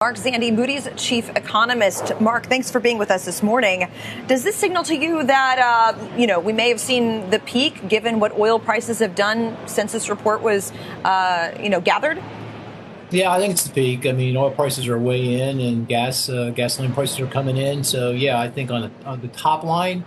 Mark Zandi, Moody's chief economist. Mark, thanks for being with us this morning. Does this signal to you that, we may have seen the peak given what oil prices have done since this report was, gathered? Yeah, I think it's the peak. I mean, oil prices are way in, and gasoline prices are coming in. So, yeah, I think on the top line,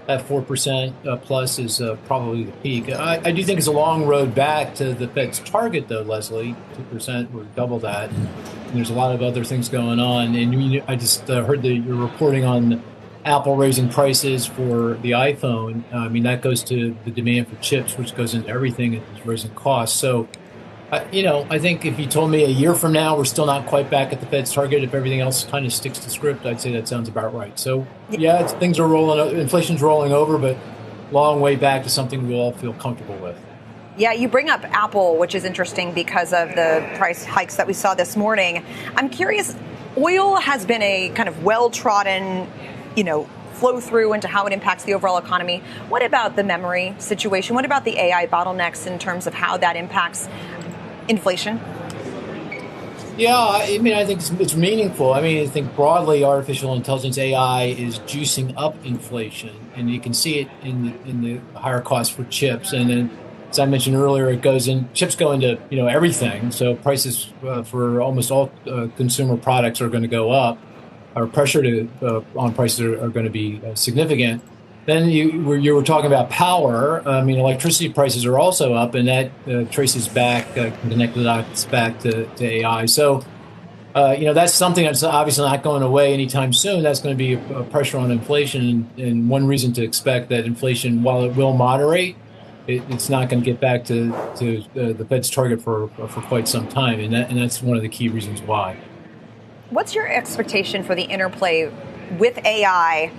that 4% plus is probably the peak. I do think it's a long road back to the Fed's target, though, Leslie. 2% would double that. And there's a lot of other things going on. And I just heard that you're reporting on Apple raising prices for the iPhone. I mean, that goes to the demand for chips, which goes into everything and is raising costs. So, I think if you told me a year from now we're still not quite back at the Fed's target, if everything else kind of sticks to script, I'd say that sounds about right. So, yeah, things are inflation's rolling over, but long way back to something we all feel comfortable with. Yeah, you bring up Apple, which is interesting because of the price hikes that we saw this morning. I'm curious, oil has been a kind of well-trodden, flow through into how it impacts the overall economy. What about the memory situation? What about the AI bottlenecks in terms of how that impacts inflation? Yeah, I mean, I think it's meaningful. I mean, I think broadly, artificial intelligence AI is juicing up inflation, and you can see it in the higher costs for chips. And then, as I mentioned earlier, chips go into everything. So prices for almost all consumer products are going to go up, or pressure on prices are going to be significant. Then you were talking about power. I mean, electricity prices are also up, and that traces back, connect the dots back to AI. So, that's something that's obviously not going away anytime soon. That's going to be a pressure on inflation, and one reason to expect that inflation, while it will moderate, it's not going to get back to the Fed's target for quite some time, and that's one of the key reasons why. What's your expectation for the interplay with AI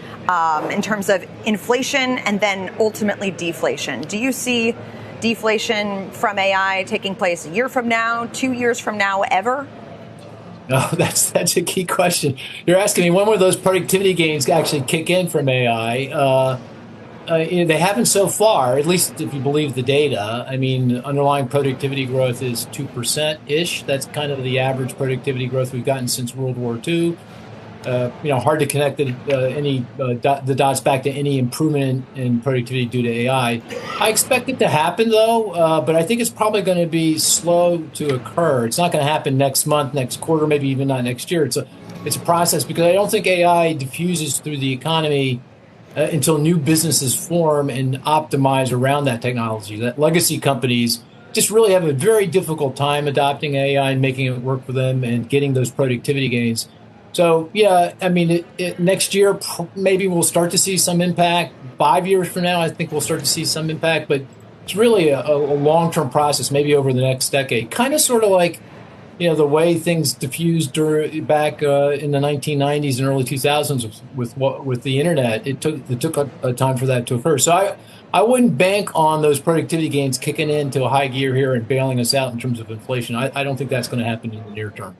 in terms of inflation and then ultimately deflation? Do you see deflation from AI taking place a year from now, 2 years from now, ever? No, that's a key question. You're asking me when will those productivity gains actually kick in from AI? They haven't so far, at least if you believe the data. I mean, underlying productivity growth is 2%-ish. That's kind of the average productivity growth we've gotten since World War II. Hard to connect the dots back to any improvement in productivity due to AI. I expect it to happen, though, but I think it's probably going to be slow to occur. It's not going to happen next month, next quarter, maybe even not next year. It's a process because I don't think AI diffuses through the economy until new businesses form and optimize around that technology. That legacy companies just really have a very difficult time adopting AI and making it work for them and getting those productivity gains. So, yeah, I mean, next year, maybe we'll start to see some impact. 5 years from now, I think we'll start to see some impact. But it's really a long-term process, maybe over the next decade. Kind of sort of like, the way things diffused back in the 1990s and early 2000s with the internet. It took a time for that to occur. So I wouldn't bank on those productivity gains kicking into a high gear here and bailing us out in terms of inflation. I don't think that's going to happen in the near term.